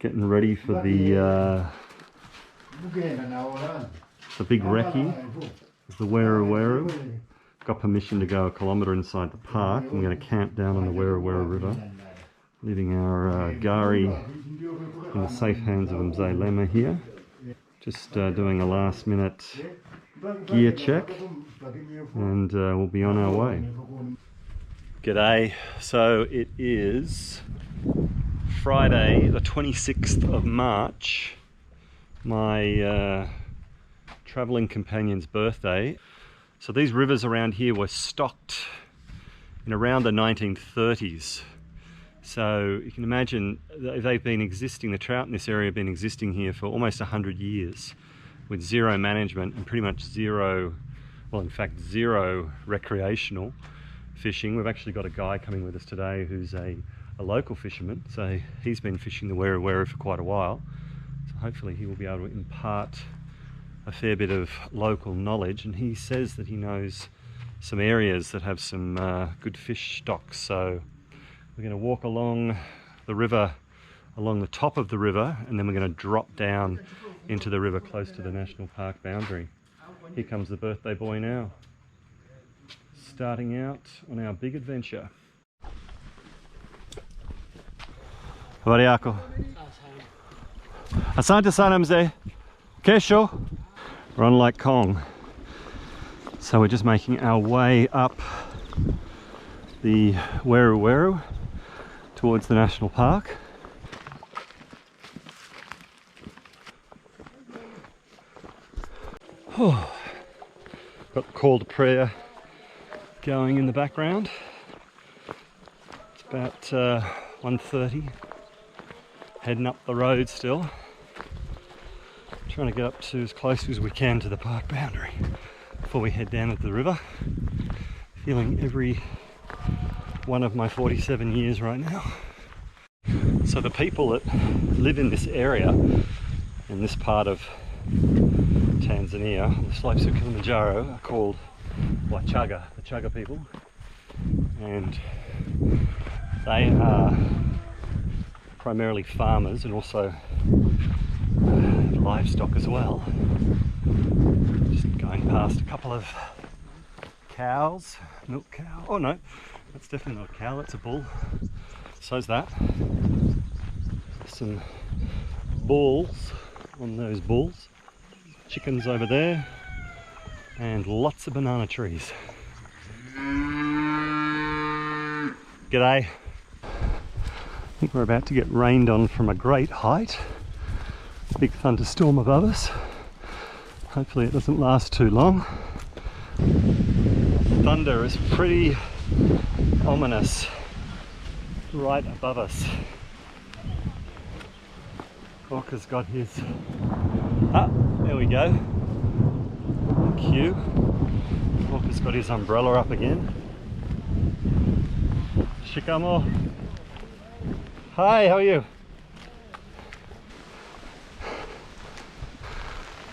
Getting ready for the big recce of the Weru. Got permission to go 1 kilometre inside the park. I'm going to camp down on the Weru River, leaving our gari in the safe hands of Mzee Lema here. Just doing a last minute gear check, and we'll be on our way. G'day. So it is Friday the 26th of March, my travelling companion's birthday. So these rivers around here were stocked in around the 1930s. So you can imagine they've been existing, the trout in this area have been existing here for almost 100 years with zero management and pretty much zero, well in fact zero recreational fishing. We've actually got a guy coming with us today who's a local fisherman, so he's been fishing the Weru for quite a while. So hopefully he will be able to impart a fair bit of local knowledge, and he says that he knows some areas that have some good fish stocks. So we're going to walk along the river, along the top of the river, and then we're going to drop down into the river close to the national park boundary. Here comes the birthday boy now, starting out on our big adventure. Habari yako? Asante sana mzee. Kesho. We're on Lake Kong. So we're just making our way up the Weru towards the national park. Oh, got the call to prayer going in the background. It's about 1:30. Heading up the road still. Trying to get up to as close as we can to the park boundary before we head down into the river. Feeling every one of my 47 years right now. So the people that live in this area, in this part of Tanzania, on the slopes of Kilimanjaro, are called Wachaga, the Chaga people, and they are primarily farmers and also livestock as well. Just going past a couple of cows, milk cow. Oh no, that's definitely not a cow, that's a bull. So's that. Some bulls on those bulls. Chickens over there, and lots of banana trees. G'day. I think we're about to get rained on from a great height. Big thunderstorm above us. Hopefully it doesn't last too long. Thunder is pretty ominous right above us. Orca's got his... Ah, there we go. Cue. Orca's got his umbrella up again. Shikamo. Hi, how are you?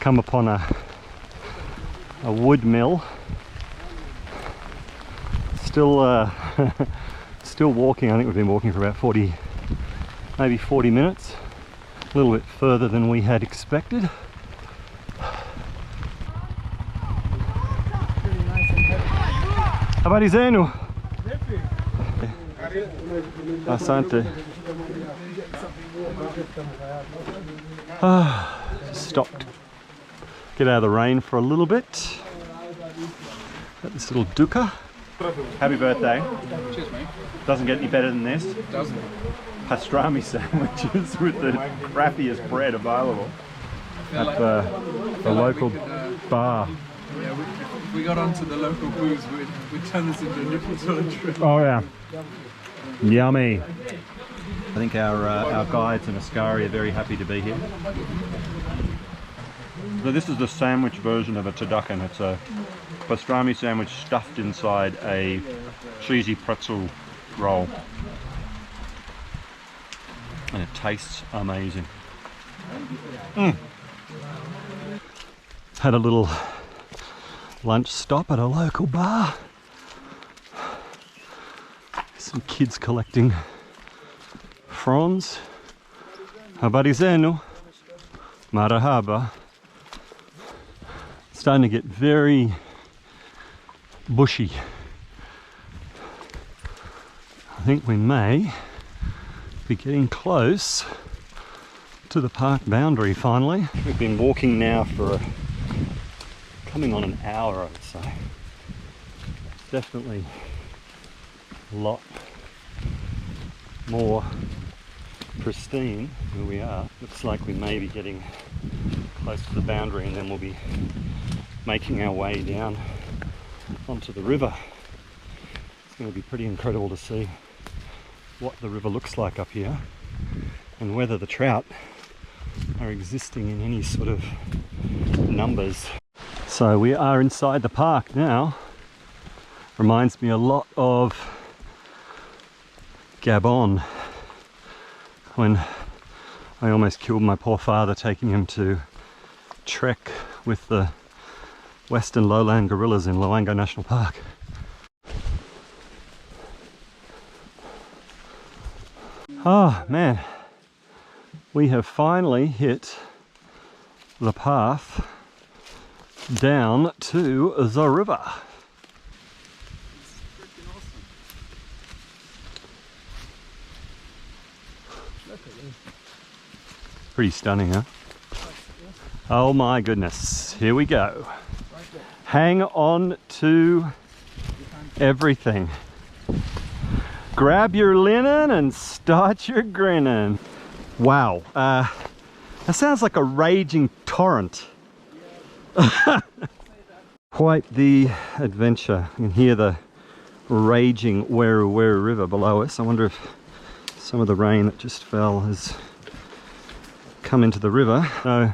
Come upon a wood mill. Still still walking. I think we've been walking for about maybe 40 minutes. A little bit further than we had expected. Habari zenu? Asante. Just stopped. Get out of the rain for a little bit. Got this little dukkha. Happy birthday. Cheers, mate. Doesn't get any better than this. It doesn't. Pastrami sandwiches with the crappiest bread available at the local bar. Yeah, if we got onto the local booze, we'd turn this into a different sort of trip. Oh yeah. Yummy. I think our guides and Askari are very happy to be here. So this is the sandwich version of a turducken. It's a pastrami sandwich stuffed inside a cheesy pretzel roll. And it tastes amazing. Had a little lunch stop at a local bar. Some kids collecting fronds. Habari zenu. Marahaba. It's starting to get very bushy. I think we may be getting close to the park boundary finally. We've been walking now for coming on an hour, I would say. Definitely a lot more pristine where we are. Looks like we may be getting close to the boundary, and then we'll be making our way down onto the river. It's going to be pretty incredible to see what the river looks like up here and whether the trout are existing in any sort of numbers. So we are inside the park now. Reminds me a lot of Gabon, when I almost killed my poor father taking him to trek with the western lowland gorillas in Loango National Park. Oh man, we have finally hit the path down to the river. Pretty stunning, huh? Oh my goodness, here we go. Hang on to everything. Grab your linen and start your grinning. Wow, that sounds like a raging torrent. Quite the adventure. You can hear the raging Weru River below us. I wonder if some of the rain that just fell has come into the river. So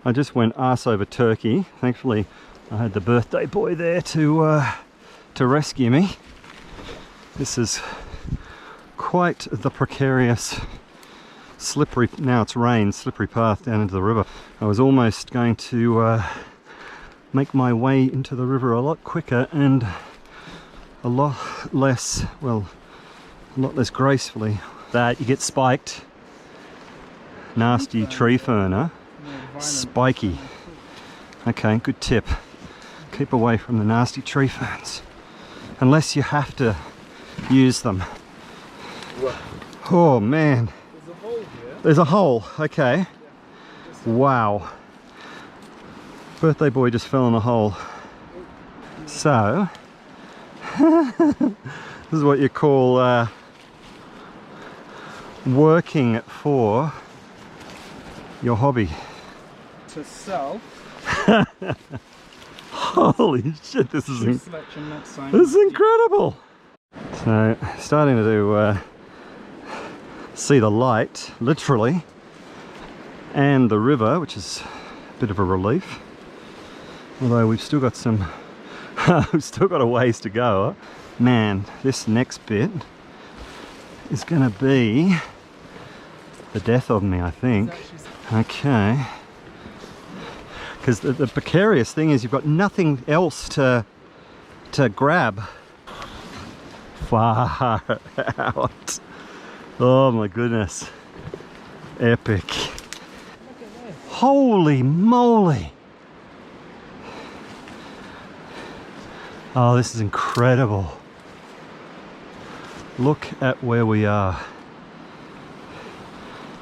I just went arse over turkey. Thankfully I had the birthday boy there to rescue me. This is quite the precarious, slippery, now it's rain, slippery path down into the river. I was almost going to make my way into the river a lot quicker and a lot less, well, a lot less gracefully. That you get spiked. Nasty tree fern, huh? Spiky. Okay, good tip. Keep away from the nasty tree ferns. Unless you have to use them. Oh man. There's a hole here. There's a hole, okay. Wow. Birthday boy just fell in a hole. So, this is what you call working for your hobby. To sell. Holy shit, this is This is incredible. So, starting to see the light, literally, and the river, which is a bit of a relief. Although we've still got some, we've still got a ways to go. Man, this next bit is going to be the death of me, I think. Okay. Because the precarious thing is you've got nothing else to grab. Far out. Oh my goodness. Epic. Holy moly. Oh, this is incredible. Look at where we are.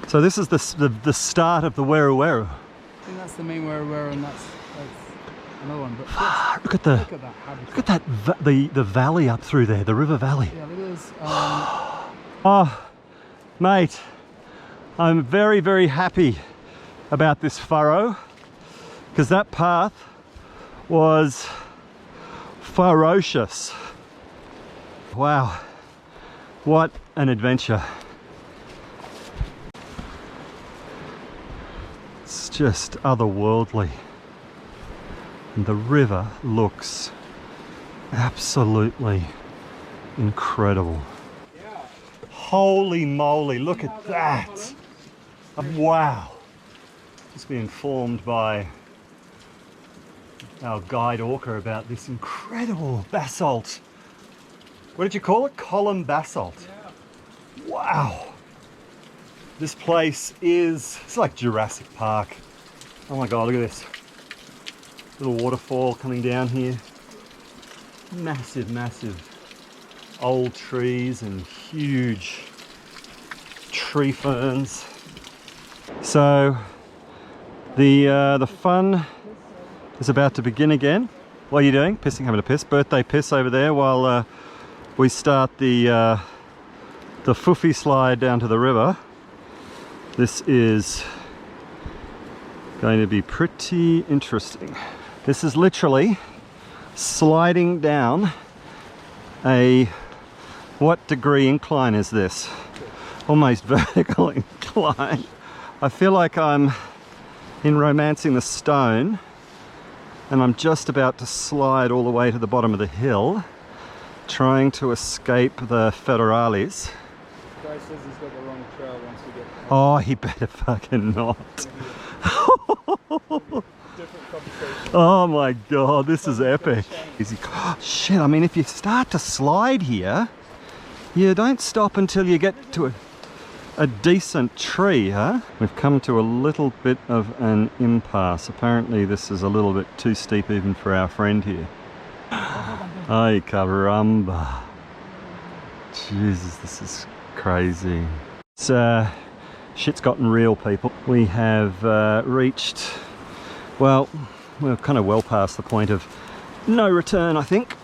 So this is the start of the Weru. I think that's the main Weru, and that's another one. But Ah, look at that the valley up through there, the river valley. Yeah, look at this. Oh, mate, I'm very, very happy about this furrow, because that path was ferocious. Wow, what an adventure. It's just otherworldly. And the river looks absolutely incredible. Holy moly, look at that. Wow. Just been informed by our guide Orca about this incredible basalt. What did you call it? Column basalt. Wow. This place is, it's like Jurassic Park. Oh my God, look at this. Little waterfall coming down here. Massive, massive old trees and huge tree ferns. So the fun is about to begin again. What are you doing? Pissing, having a piss? Birthday piss over there while we start the foofy slide down to the river. This is going to be pretty interesting. This is literally sliding down a, what degree incline is this? Almost vertical incline. I feel like I'm in Romancing the Stone and I'm just about to slide all the way to the bottom of the hill, trying to escape the federales. The guy says he's got the wrong trail once you get there. Oh, he better fucking not. Different conversation. Oh my God, this is epic. Shit, I mean, if you start to slide here, you don't stop until you get to a decent tree, huh? We've come to a little bit of an impasse. Apparently this is a little bit too steep even for our friend here. Ay caramba. Jesus, this is crazy. It's, shit's gotten real, people. We have reached, well, we're kind of well past the point of no return, I think.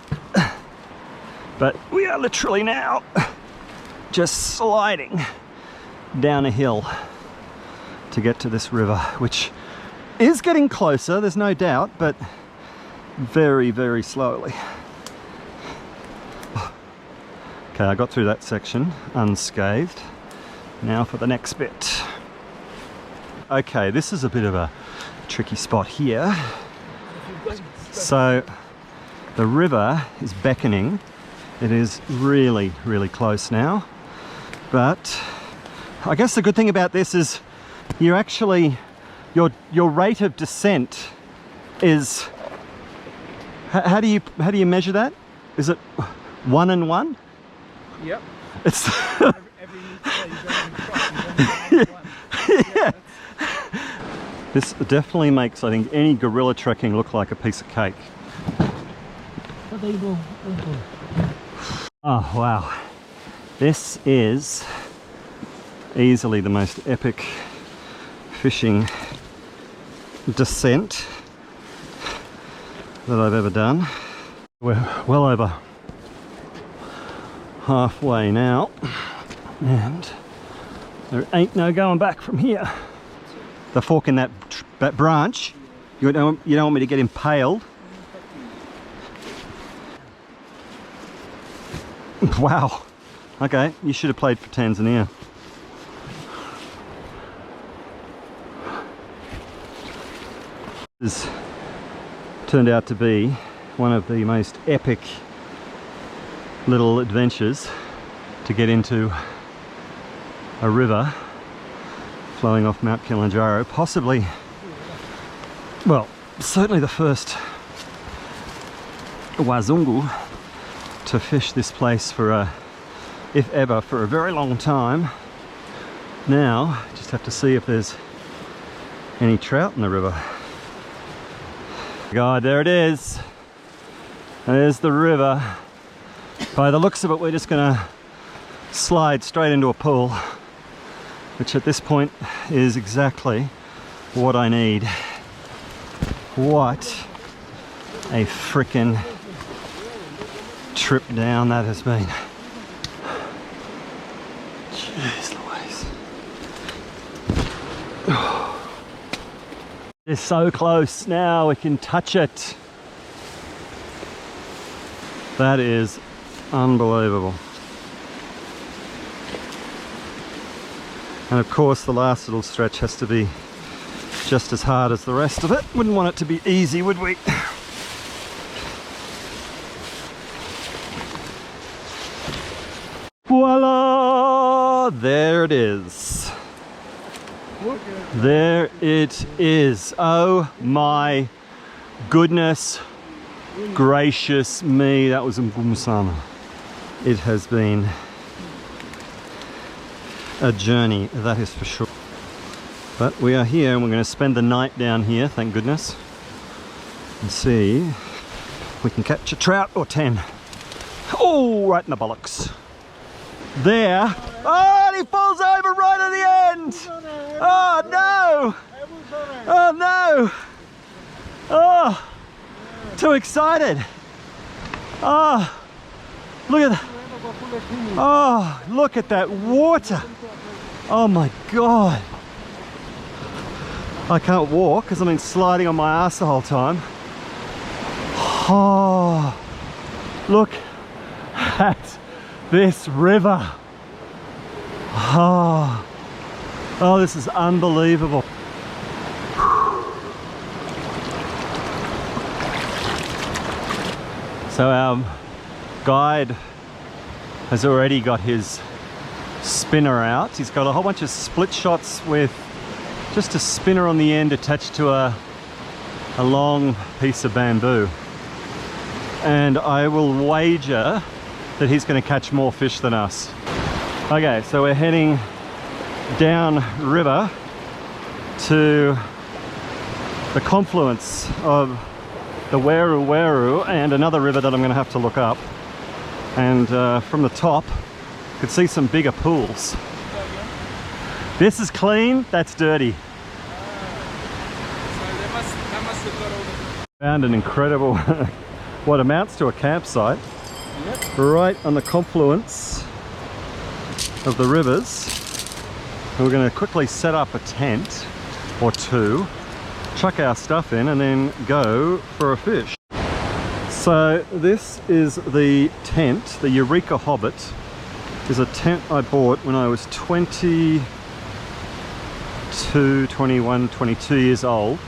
But we are literally now just sliding down a hill to get to this river, which is getting closer, there's no doubt, but very, very slowly. Okay, I got through that section unscathed. Now for the next bit. Okay, this is a bit of a tricky spot here. So the river is beckoning. It is really, really close now. But I guess the good thing about this is you actually, your rate of descent is, how do you measure that? Is it 1 and 1? Yep. It's every yeah. This definitely makes, I think, any gorilla trekking look like a piece of cake. Oh wow, this is easily the most epic fishing descent that I've ever done. We're well over halfway now and there ain't no going back from here. The fork in that branch, you don't want me to get impaled. Wow, okay, you should have played for Tanzania. This turned out to be one of the most epic little adventures to get into a river flowing off Mount Kilimanjaro, possibly, well, certainly the first Wazungu to fish this place for if ever, for a very long time. Now, just have to see if there's any trout in the river. God, there it is. There's the river. By the looks of it, we're just gonna slide straight into a pool, which at this point is exactly what I need. What a frickin' trip down that has been. Jeez Louise. It's so close now, we can touch it. That is unbelievable. And of course the last little stretch has to be just as hard as the rest of it. Wouldn't want it to be easy, would we? Voila! There it is. There it is. Oh my goodness gracious me, that was Mgumsana. It has been a journey, that is for sure. But we are here and we're going to spend the night down here, thank goodness, and see if we can catch a trout or 10. Oh, right in the bollocks. There. Oh, and he falls over right at the end. Oh no. Oh no. Oh, too excited. Oh, look at that. Oh, look at that water. Oh my God. I can't walk because I've been sliding on my ass the whole time. Oh, look at this river. Oh, oh, this is unbelievable. So our guide has already got his spinner out. He's got a whole bunch of split shots with just a spinner on the end attached to a long piece of bamboo. And I will wager that he's going to catch more fish than us. Okay, so we're heading down river to the confluence of the Weru and another river that I'm going to have to look up. And from the top, you could see some bigger pools. This is clean, that's dirty. Found an incredible, what amounts to a campsite, right on the confluence of the rivers. And we're going to quickly set up a tent or two, chuck our stuff in and then go for a fish. So this is the tent, the Eureka Hobbit. Is a tent I bought when I was 22, 21, 22 years old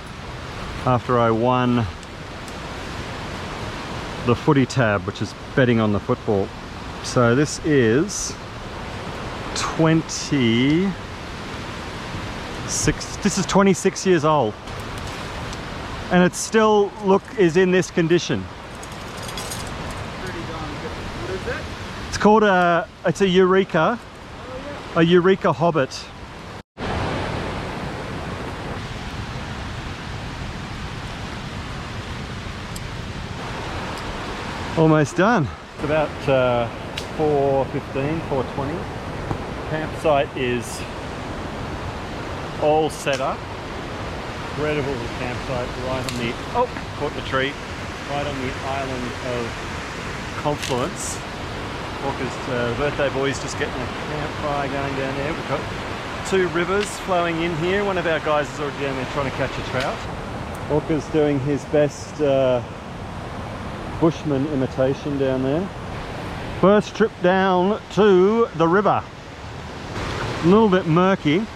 after I won the footy tab, which is betting on the football. So this is 26, this is 26 years old. And it still is in this condition. What is that? It's called it's a Eureka, a Eureka Hobbit. Almost done. It's about 4:15, 4:20. Campsite is all set up. Incredible campsite right on the, oh, caught the tree, right on the island of Confluence. Walker's birthday boy's just getting a campfire going down there. We've got two rivers flowing in here. One of our guys is already down there trying to catch a trout. Walker's doing his best bushman imitation down there. First trip down to the river. A little bit murky.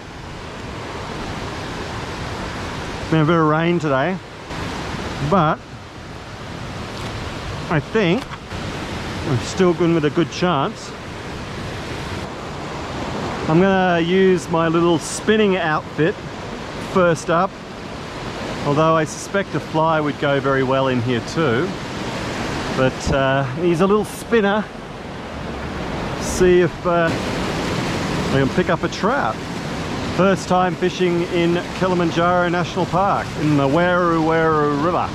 Been a bit of rain today, but I think we're still good with a good chance. I'm gonna use my little spinning outfit first up, although I suspect a fly would go very well in here too. But he's a little spinner. See if I can pick up a trout. First time fishing in Kilimanjaro National Park in the Weru River.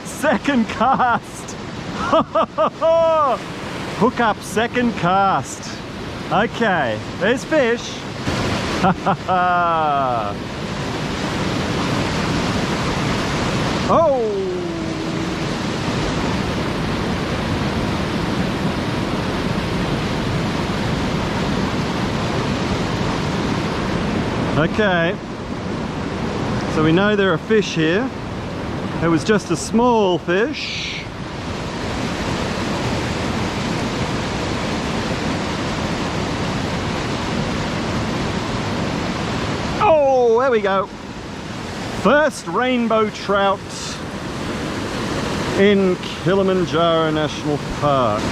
Second cast. Hook up, second cast. Okay, there's fish. Oh. Okay, so we know there are fish here. It was just a small fish. Oh, there we go. First rainbow trout in Kilimanjaro National Park.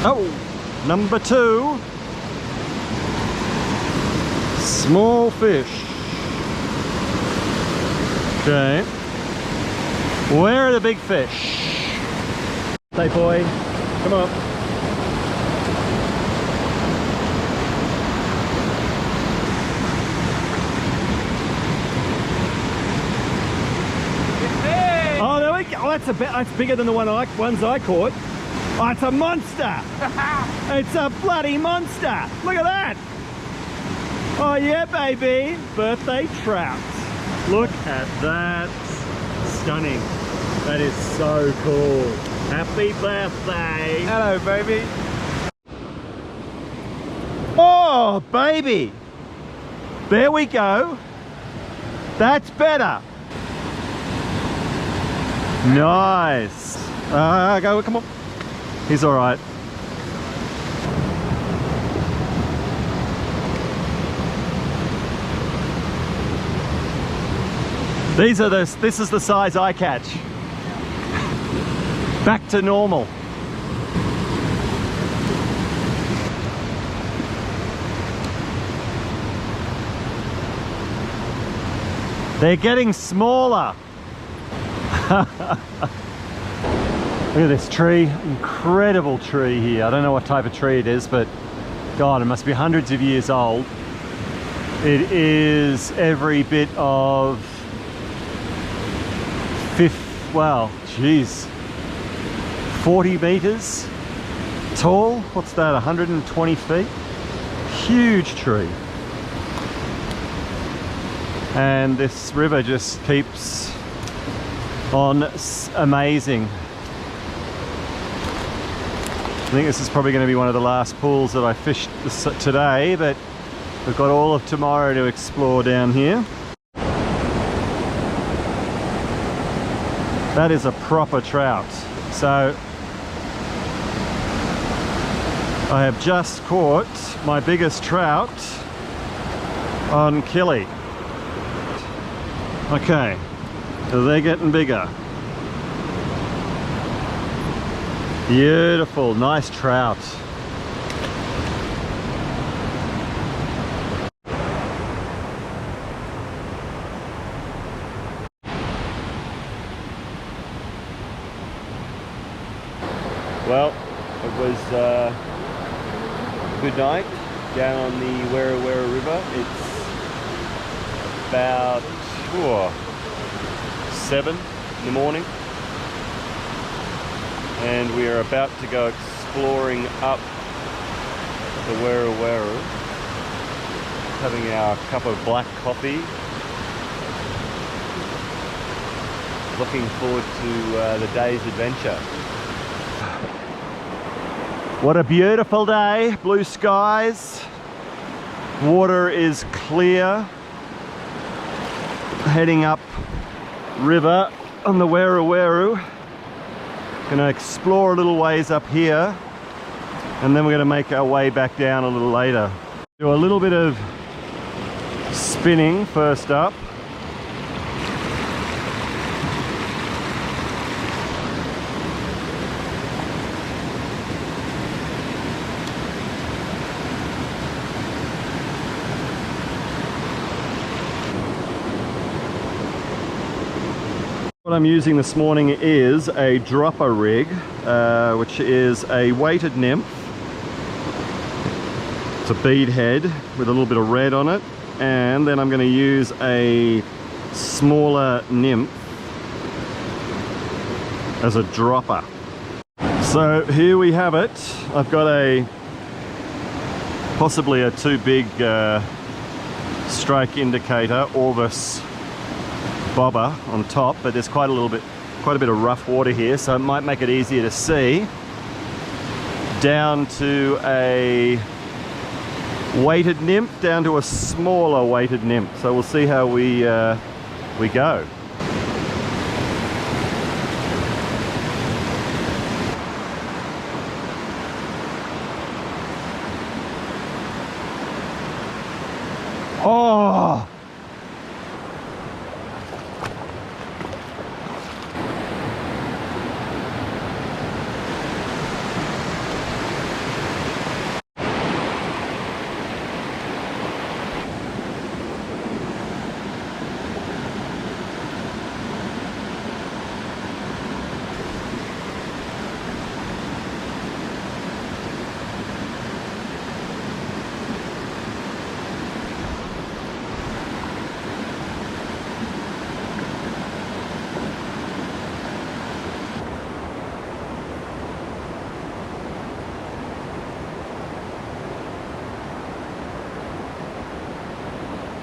Oh, number 2. Small fish. Okay. Where are the big fish? Hey boy, come on. Oh, there we go. Oh, that's bigger than the ones I caught. Oh, it's a monster. It's a bloody monster. Look at that. Oh yeah, baby. Birthday trout. Look at that. Stunning. That is so cool. Happy birthday. Hello, baby. Oh, baby. There we go. That's better. Nice. Go, come on. He's all right. This is the size I catch. Back to normal. They're getting smaller. Look at this tree, incredible tree here. I don't know what type of tree it is, but God, it must be hundreds of years old. It is every bit of well, geez, 40 meters tall. What's that, 120 feet? Huge tree. And this river just keeps on amazing. I think this is probably going to be one of the last pools that I fished today, but we've got all of tomorrow to explore down here. That is a proper trout. So I have just caught my biggest trout on Kili. Okay, so they're getting bigger. Beautiful, nice trout. Well, it was a good night down on the Wera River. It's about 7 in the morning. And we are about to go exploring up the Wera, having our cup of black coffee. Looking forward to the day's adventure. What a beautiful day, blue skies, water is clear. Heading up river on the Wera. Going to explore a little ways up here, and then we're going to make our way back down a little later. Do a little bit of spinning first up. What I'm using this morning is a dropper rig, which is a weighted nymph. It's a bead head with a little bit of red on it, and then I'm going to use a smaller nymph as a dropper. So here we have it. I've got possibly a too big strike indicator, Orvis bobber on top, but there's quite a bit of rough water here, so it might make it easier to see. Down to a weighted nymph, down to a smaller weighted nymph. So we'll see how we we go. Oh!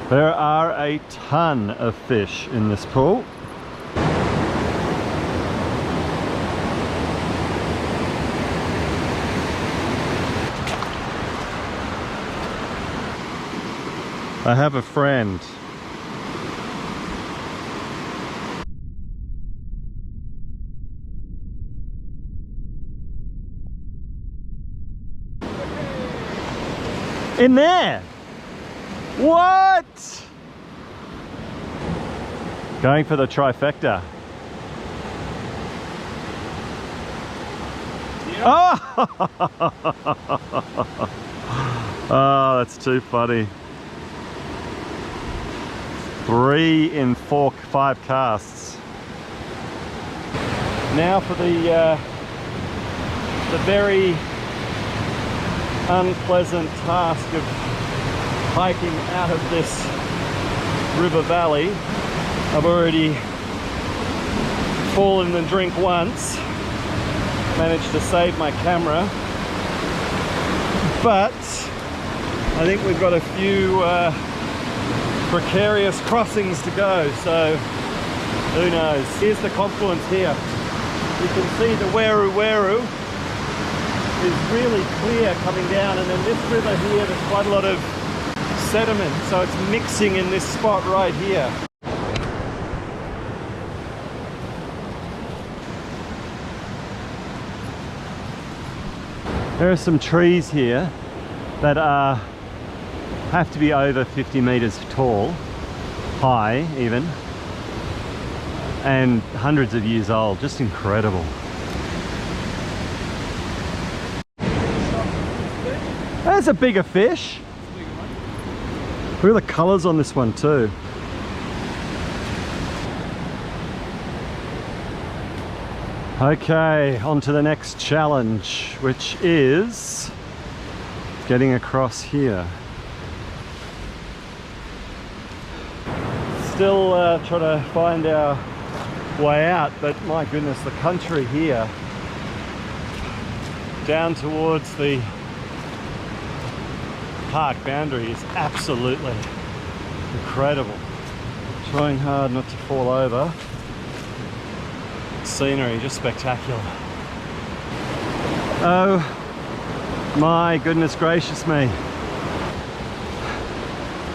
There are a ton of fish in this pool. I have a friend. In there! What? Going for the trifecta. Oh! Oh, that's too funny. 3 in 5 casts. Now for the very unpleasant task of hiking out of this river valley. I've already fallen in the drink once, managed to save my camera, but I think we've got a few precarious crossings to go, so who knows. Here's the confluence here. You can see the Weru is really clear coming down, and then this river here, there's quite a lot of sediment, so it's mixing in this spot right here. There are some trees here that have to be over 50 meters tall, high even, and hundreds of years old. Just incredible. There's a bigger fish. Look at the colours on this one too. Okay, on to the next challenge, which is getting across here. Still trying to find our way out, but my goodness, the country here down towards the park boundary is absolutely incredible. Trying hard not to fall over. Scenery just spectacular. Oh my goodness gracious me.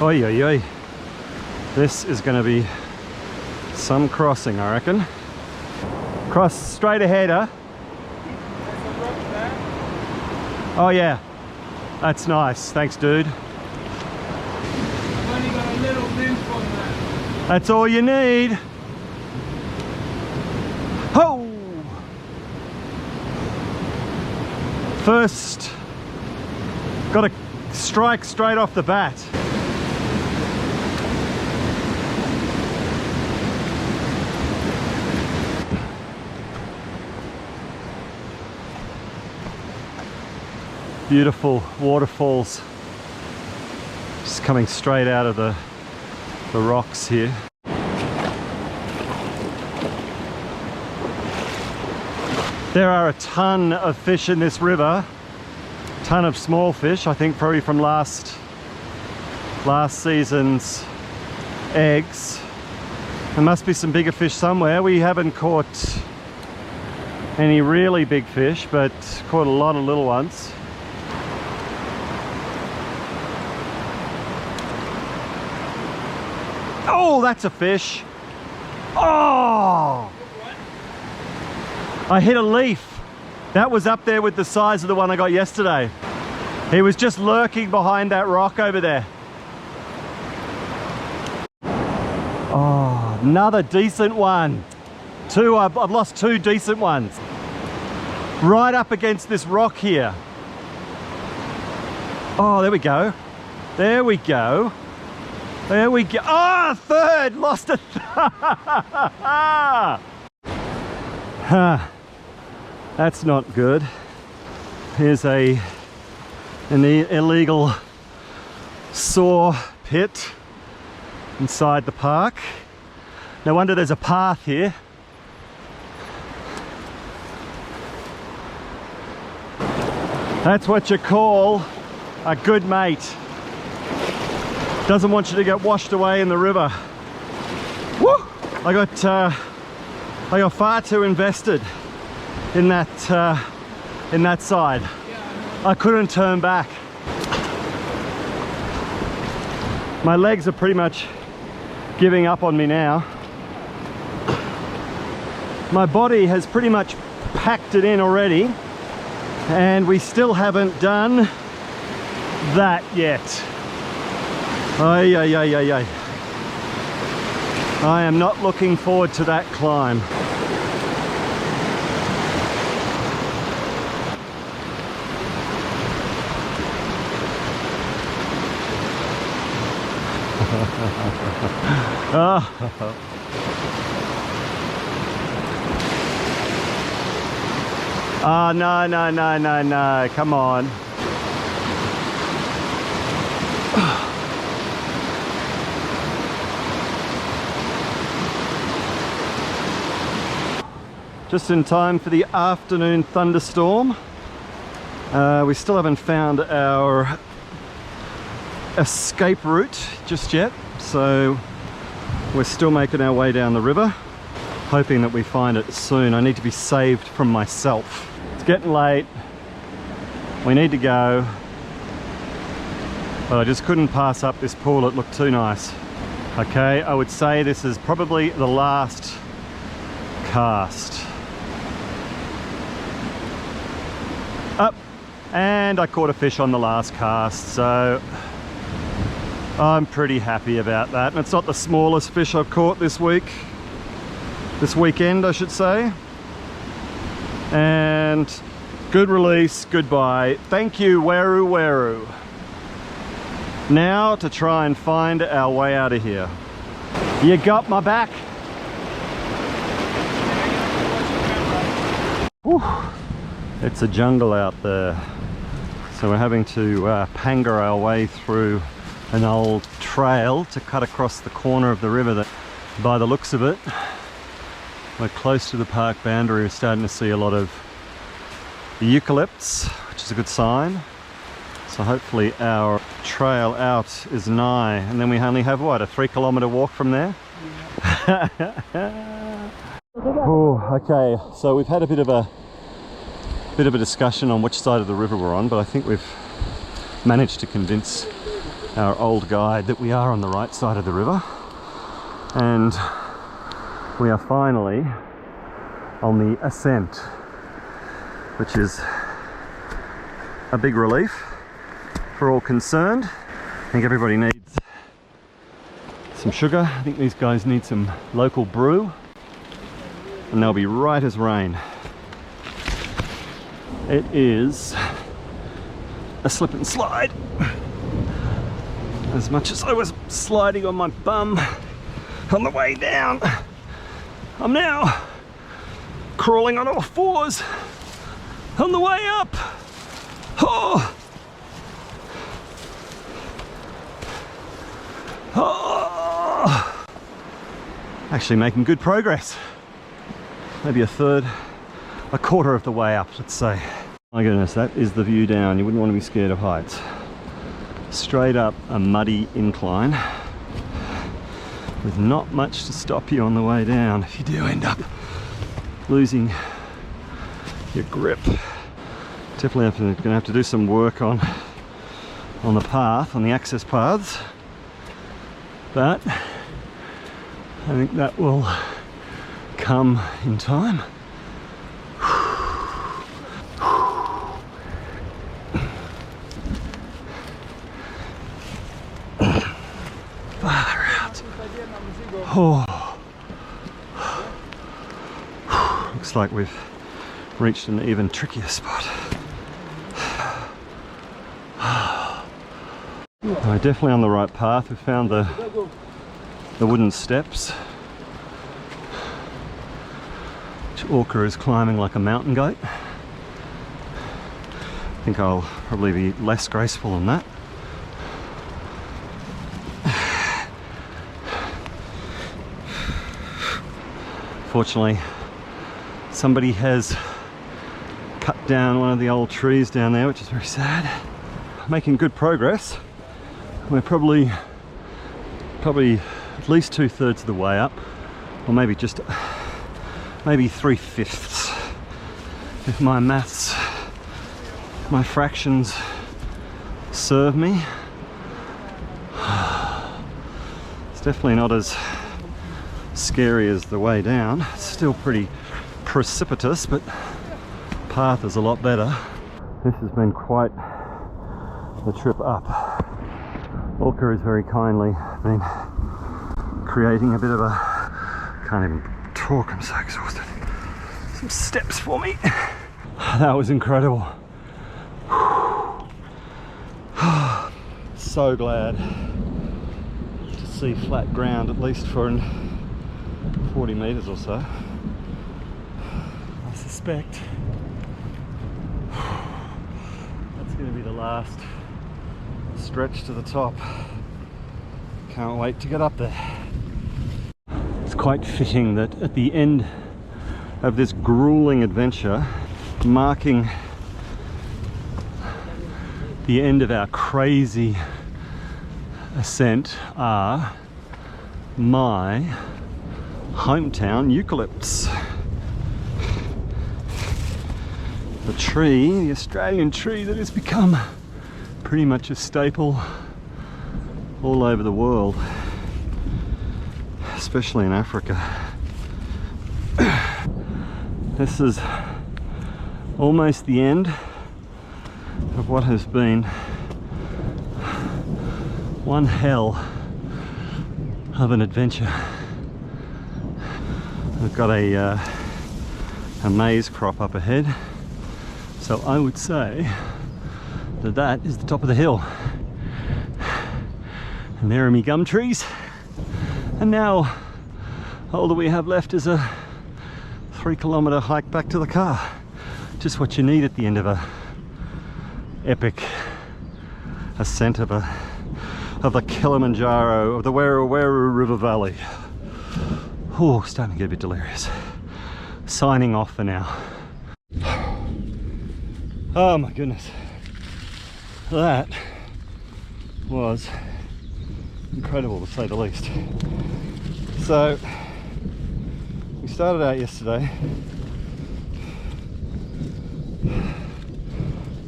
Oi, oi, oi. This is going to be some crossing, I reckon. Cross straight ahead, huh? Oh yeah, that's nice. Thanks, dude. I've only got a little limp on that. That's all you need. Oh! First, got to strike straight off the bat. Beautiful waterfalls just coming straight out of the rocks here. There are a ton of fish in this river, ton of small fish, I think probably from last season's eggs. There must be some bigger fish somewhere. We haven't caught any really big fish, but caught a lot of little ones. Oh, that's a fish. Oh! I hit a leaf. That was up there with the size of the one I got yesterday. He was just lurking behind that rock over there. Oh, another decent one. I've lost 2 decent ones. Right up against this rock here. Oh, there we go. There we go. There we go. Oh, a third! Lost a third! That's not good. Here's an illegal saw pit inside the park. No wonder there's a path here. That's what you call a good mate. Doesn't want you to get washed away in the river. Woo! I got far too invested in that side. I couldn't turn back. My legs are pretty much giving up on me now. My body has pretty much packed it in already, and we still haven't done that yet. Ay, ay, ay, ay, ay. I am not looking forward to that climb. Oh, no, no, no, no, no, come on. Just in time for the afternoon thunderstorm. We still haven't found our escape route just yet, so we're still making our way down the river, hoping that we find it soon. I need to be saved from myself. It's getting late, we need to go, but I just couldn't pass up this pool. It looked too nice. Okay, I would say this is probably the last cast. Up, and I caught a fish on the last cast, so I'm pretty happy about that. And it's not the smallest fish I've caught this weekend I should say. And good release, goodbye. Thank you, Weru Weru. Now to try and find our way out of here. You got my back? Whew. It's a jungle out there. So we're having to panger our way through an old trail to cut across the corner of the river that, by the looks of it, we're close to the park boundary. We're starting to see a lot of eucalypts, which is a good sign. So hopefully our trail out is nigh, and then we only have what, a 3-kilometer walk from there? Oh, okay, so we've had a bit of a discussion on which side of the river we're on, but I think we've managed to convince our old guide that we are on the right side of the river, and we are finally on the ascent, which is a big relief for all concerned. I think everybody needs some sugar. I think these guys need some local brew, and they'll be right as rain. It is a slip and slide. As much as I was sliding on my bum on the way down, I'm now crawling on all fours on the way up. Oh. Oh. Actually making good progress. Maybe a quarter of the way up, let's say. My goodness, that is the view down. You wouldn't want to be scared of heights. Straight up a muddy incline with not much to stop you on the way down if you do end up losing your grip. Definitely going to have to do some work on the path, on the access paths, but I think that will come in time. Far out. Oh. Looks like we've reached an even trickier spot. We're definitely on the right path. We found the wooden steps, which Orca is climbing like a mountain goat. I think I'll probably be less graceful than that. Fortunately, somebody has cut down one of the old trees down there, which is very sad. Making good progress. We're probably at least 2/3 of the way up, or maybe 3/5 if my maths, my fractions serve me. It's definitely not as scary as the way down. It's still pretty precipitous, but the path is a lot better. This has been quite the trip up. Orca has very kindly been creating a bit of a, can't even talk, I'm so exhausted, some steps for me. That was incredible. So glad to see flat ground, at least for 40 meters or so. I suspect that's going to be the last stretch to the top. Can't wait to get up there. It's quite fitting that at the end of this grueling adventure, marking the end of our crazy ascent, are my hometown eucalypts. The tree, the Australian tree that has become pretty much a staple all over the world, especially in Africa. This is almost the end of what has been one hell of an adventure. We've got a maize crop up ahead, so I would say that is the top of the hill. And there are me gum trees. And now all that we have left is a 3-kilometer hike back to the car. Just what you need at the end of a epic ascent of the Kilimanjaro, of the Weru River Valley. Oh, starting to get a bit delirious. Signing off for now. Oh my goodness. That was incredible, to say the least. So we started out yesterday.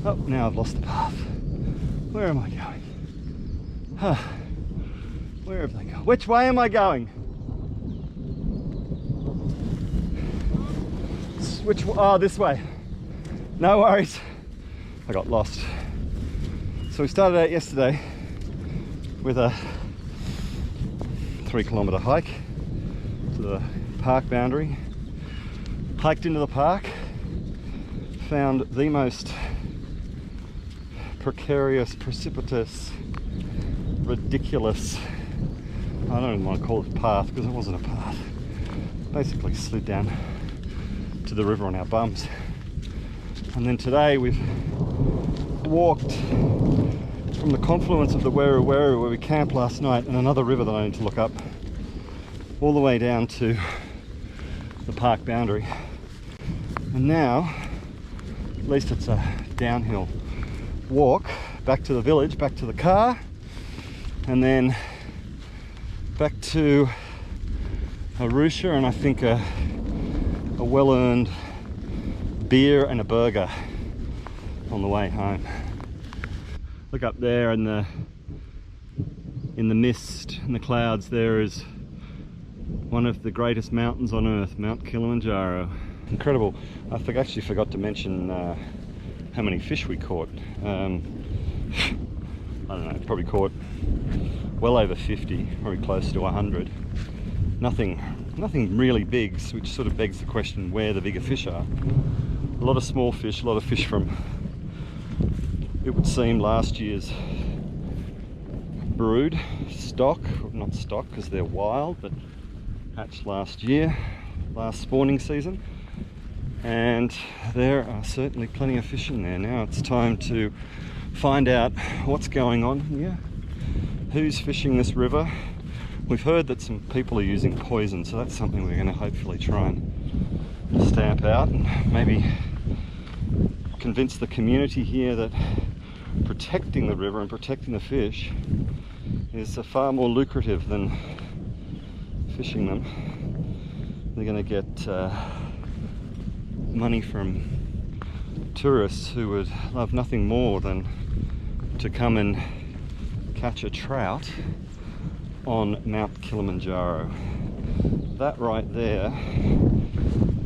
Oh, now I've lost the path. Where am I going? Huh. Where have they gone? Which way am I going? Oh, this way. No worries. I got lost. So we started out yesterday with a 3-kilometer hike to the park boundary. Hiked into the park, found the most precarious, precipitous, ridiculous, I don't even want to call it a path because it wasn't a path. Basically slid down to the river on our bums. And then today we've walked from the confluence of the Weru where we camped last night, and another river that I need to look up, all the way down to the park boundary. And now, at least it's a downhill walk back to the village, back to the car, and then back to Arusha, and I think a well-earned beer and a burger on the way home. Look up there in the mist and the clouds, there is One of the greatest mountains on earth, Mount Kilimanjaro. Incredible. I actually forgot to mention how many fish we caught. I don't know, probably caught well over 50, probably close to 100. Nothing really big, which sort of begs the question where the bigger fish are. A lot of small fish, a lot of fish from, it would seem, last year's brood stock, not stock because they're wild, but hatched last year, last spawning season. And there are certainly plenty of fish in there. Now it's time to find out what's going on here, who's fishing this river. We've heard that some people are using poison, so that's something we're going to hopefully try and stamp out, and maybe convince the community here that protecting the river and protecting the fish is far more lucrative than fishing them. They're going to get money from tourists who would love nothing more than to come and catch a trout on Mount Kilimanjaro. That right there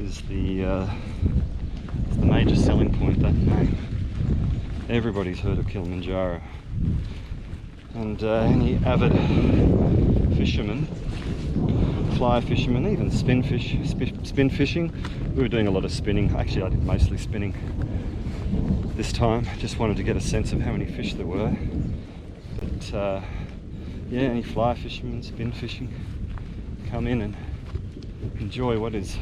is the major selling point, that name. Everybody's heard of Kilimanjaro, and any avid fishermen, fly fishermen, even spin fishing. We were doing a lot of spinning. Actually, I did mostly spinning this time. Just wanted to get a sense of how many fish there were. But yeah, any fly fishermen, spin fishing, come in and enjoy what has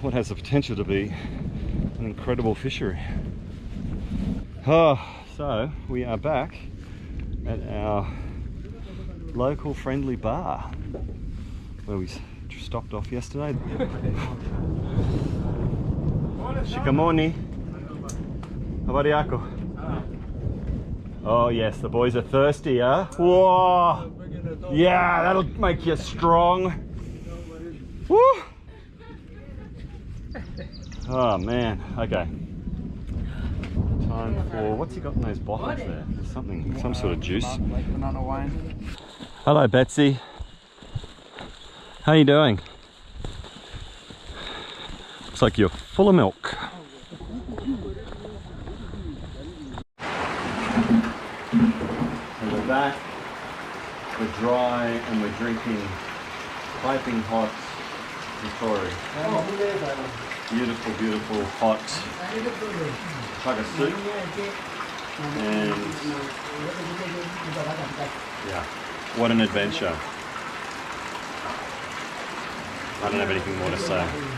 the potential to be an incredible fishery. So we are back at our local friendly bar where we stopped off yesterday. Shikamoni. Habariako. Oh yes, the boys are thirsty, huh? Whoa! Yeah, that'll make you strong. Woo! Oh man, okay. Time for, what's he got in those bottles there? There's something, some sort of juice. Banana wine. Hello Betsy. How you doing? Looks like you're full of milk. And we're back. We're dry and we're drinking piping hot Victoria. Beautiful, beautiful hot chaga soup. And yeah, what an adventure. I don't have anything more to say.